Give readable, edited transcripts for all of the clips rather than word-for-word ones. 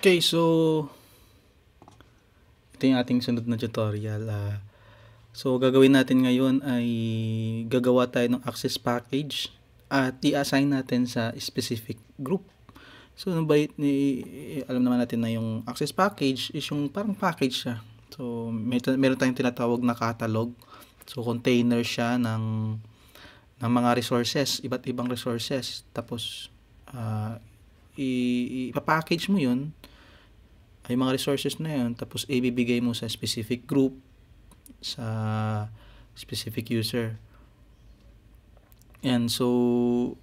Okay, so ito yung ating sunod na tutorial. So gagawin natin ngayon ay gagawa tayo ng access package at i-assign natin sa specific group. So ano ba alam naman natin na yung access package is yung parang package siya. So meron tayong tinatawag na catalog. So container siya ng mga resources, iba't ibang resources. Tapos ipa-package mo yun ay mga resources na yun, tapos ibibigay mo sa specific group, sa specific user. And so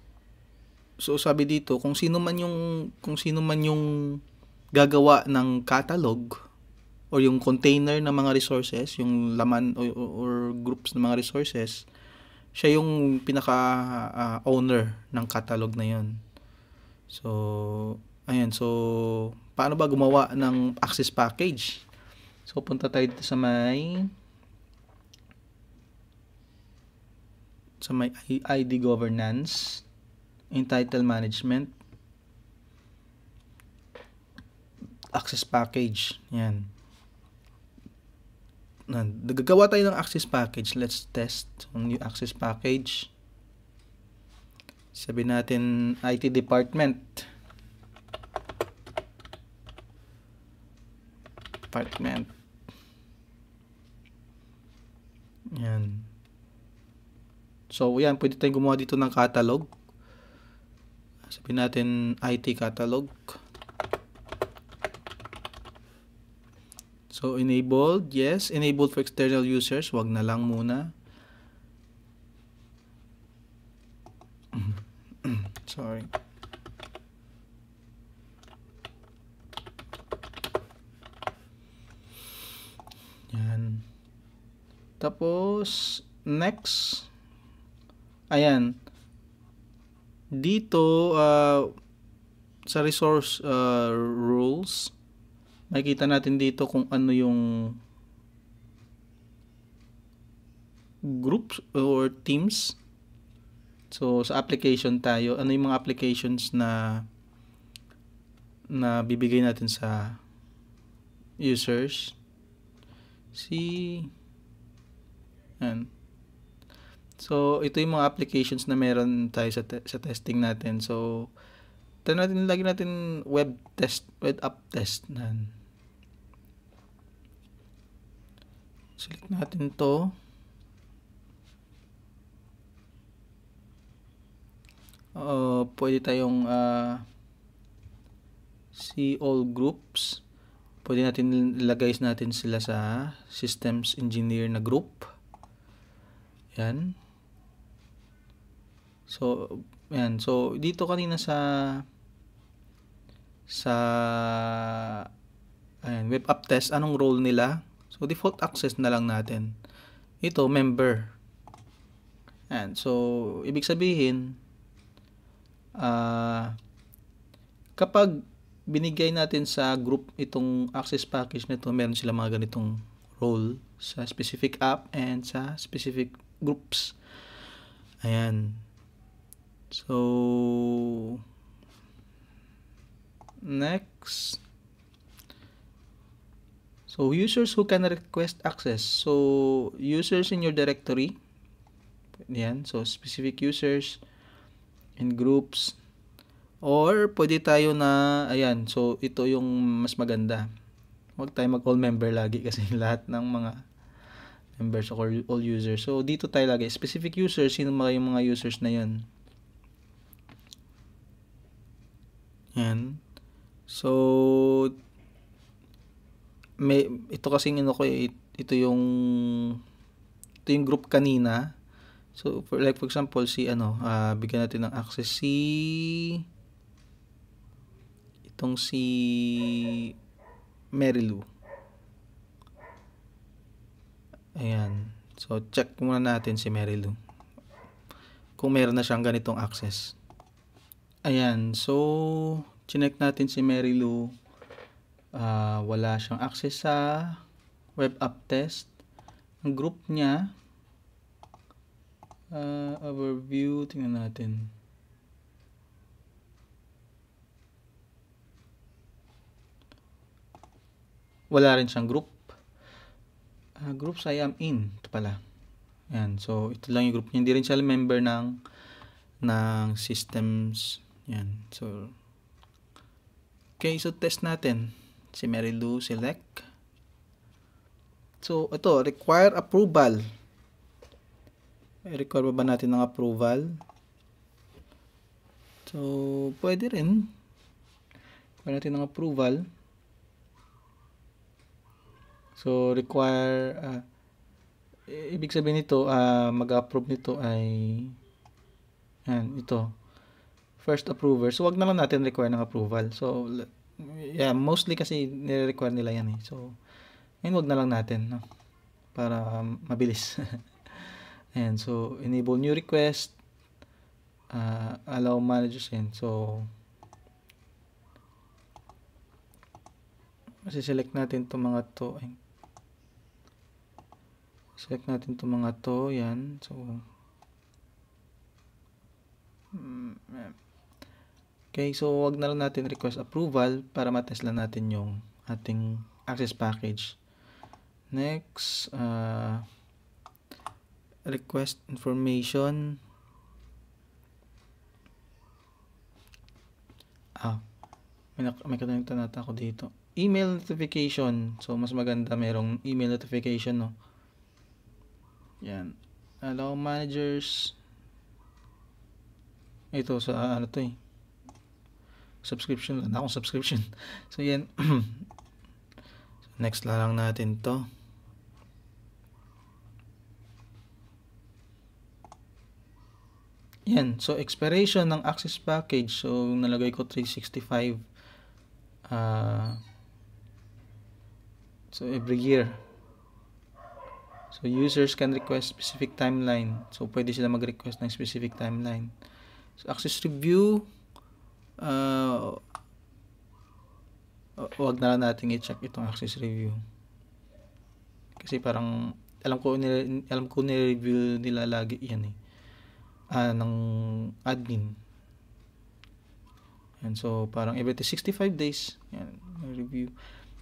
sabi dito, kung sino man yung gagawa ng catalog or yung container ng mga resources, yung laman or groups ng mga resources, siya yung pinaka owner ng catalog na yun. So ayan, so paano ba gumawa ng access package? So punta tayo dito sa may ID governance, entitle management, access package. Yan. Gagawa tayo ng access package. Let's test yung new access package. Sabi natin IT department. Yan. So, yan. Pwede tayong gumawa dito ng catalog. Sabihin natin IT catalog. So, enabled. Yes. Enabled for external users. Wag na lang muna. Sorry. Yan. Tapos, next. Ayan. Dito, sa resource rules, makikita natin dito kung ano yung groups or teams. So, sa application tayo, ano yung mga applications na bibigay natin sa users. Yan. So, ito yung mga applications na meron tayo sa testing natin. So, lagi natin web app test. Select natin to. Pwede tayong see all groups. Pwede natin ilagay natin sila sa systems engineer na group. Yan. So, yan. So, dito kanina sa web app test, anong role nila? So, default access na lang natin. Ito, member. Yan. So, ibig sabihin, kapag binigay natin sa group itong access package na ito, meron sila mga ganitong role sa specific app and sa specific groups. Ayan. So, next. So, users who can request access. So, users in your directory. Ayan. So, specific users in groups. Or, pwede tayo na, ayan, so, ito yung mas maganda. Huwag tayo mag-all member lagi kasi lahat ng mga members or all users. So, dito tayo lagi. Specific users, sino yung mga users na yun? Yan. So, ito kasing ito yung group kanina. So, for example, bigyan natin ng access itong si Marilu. Ayan. So, check muna natin si Marilu. Kung meron na siyang ganitong access. Ayan. So, chinek natin si Marilu. Wala siyang access sa web app test. Ang group niya, overview, tingnan natin. wala rin siyang group. Groups I am in. Ito pala. Yan. So, ito lang yung group niya. Hindi rin siya member ng systems. Yan. So, okay. So, test natin. Si Mary Lou, select. So, ito, require approval. Require ba natin ng approval? So, pwede rin. Require natin ng approval. So, require, ibig sabihin nito, mag-approve nito ay, yan, ito. First approver. So, wag na lang natin require ng approval. So, yeah, mostly kasi nire-require nila yan eh. So, ngayon wag na lang natin, no? Para mabilis. Ayan, so, enable new request. Allow managers yan. So, select natin itong mga to. Select natin itong mga to. Yan. So, okay. So, wag na lang natin request approval para matest lang natin yung ating access package. Next, request information. May kalimutan nata ako dito. Email notification. So, mas maganda merong email notification, no? Yan. Allow managers. Ito sa ano to eh. Subscription. Wala akong subscription. So, yan. Next lang natin to. Yan. So, expiration ng access package. So, nalagay ko 365. So, every year. So, users can request specific timeline. So, pwede sila mag-request ng specific timeline. So, access review. Wag na lang natin i-check itong access review. Kasi parang, alam ko nire-review nila lagi yan eh. Ng admin. And so, parang every 65 days. Yan, review.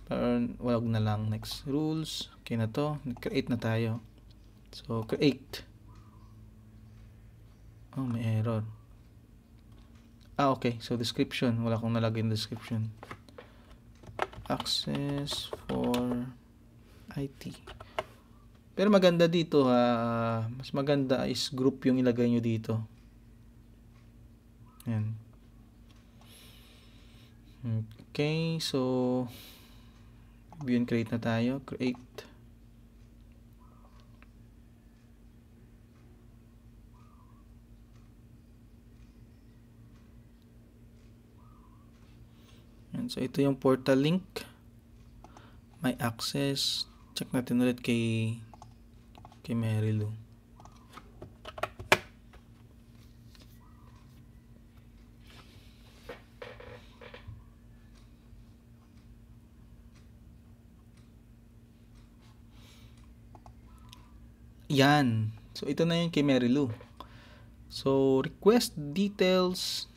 Parang, wag na lang. Next, rules. Okay na to. Create na tayo. So, create. Oh, may error. Okay. So, description. Wala akong nalagay yung description. Access for IT. Pero maganda dito, mas maganda is group yung ilagay nyo dito. Yan. Okay. So, view and create na tayo. Create. Yan. So, ito yung portal link. May access. Check natin ulit kay Mary Lou. Yan. So, ito na yung kay Mary Lou. So, request details.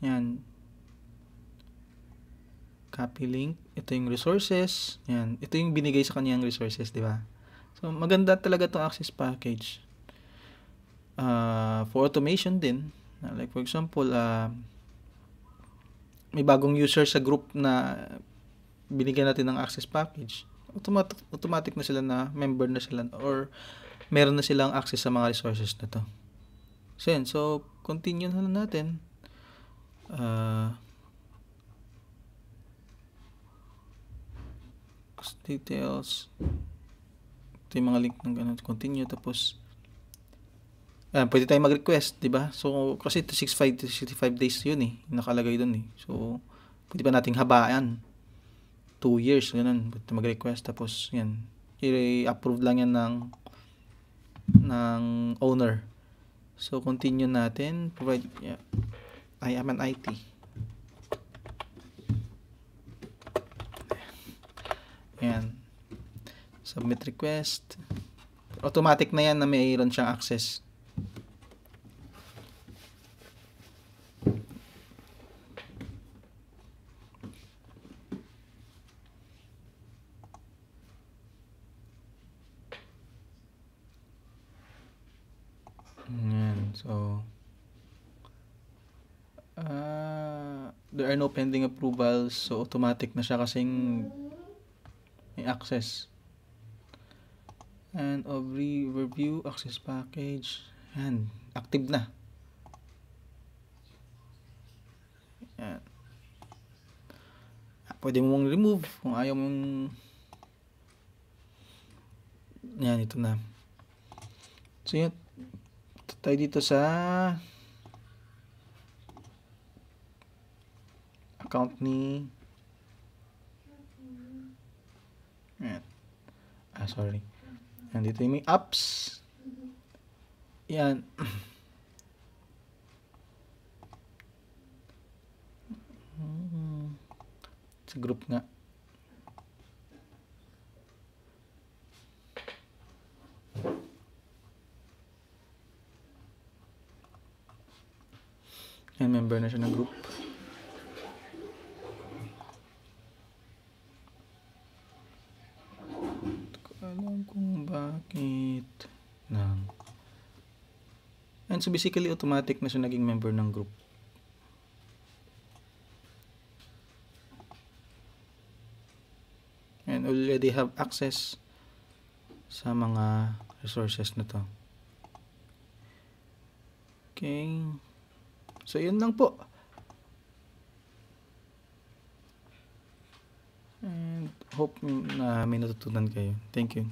Yan. Copy link. Ito yung resources. Yan. Ito yung binigay sa kaniyang resources, di ba? So, maganda talaga itong access package. For automation din. Like, for example, may bagong user sa group na binigyan natin ng access package. Automatic na sila na member na sila or meron na silang access sa mga resources na to. So, yan. So, continue na natin. Details. Ito yung mga link ng ganun. Continue. Tapos, pwede tayo mag-request, di ba? So, kasi 65 days yun eh. Nakalagay dun eh. So, pwede pa nating habaan. 2 years, ganun. Pwede mag-request. Tapos, yan. I-approve lang yan ng owner. So, continue natin. Provide, I am an IT. Yan. Submit request. Automatic na yan na mayroon siyang access. So, there are no pending approvals. So, automatic na siya kasing may access. And overview, access package. Yan, active na. Yan. Pwede mo mong remove kung ayaw mong... Yan, ito na. So, yun. Tayo dito sa account ni... Yan. Sorry. Yan, dito yung may apps. Yan. Sa group nga. Yan, member na siya ng group. Hindi ko alam kung bakit nang. And so basically automatic na siya naging member ng group. And already have access sa mga resources na to. Okay. So, yun lang po. And hope na may natutunan kayo. Thank you.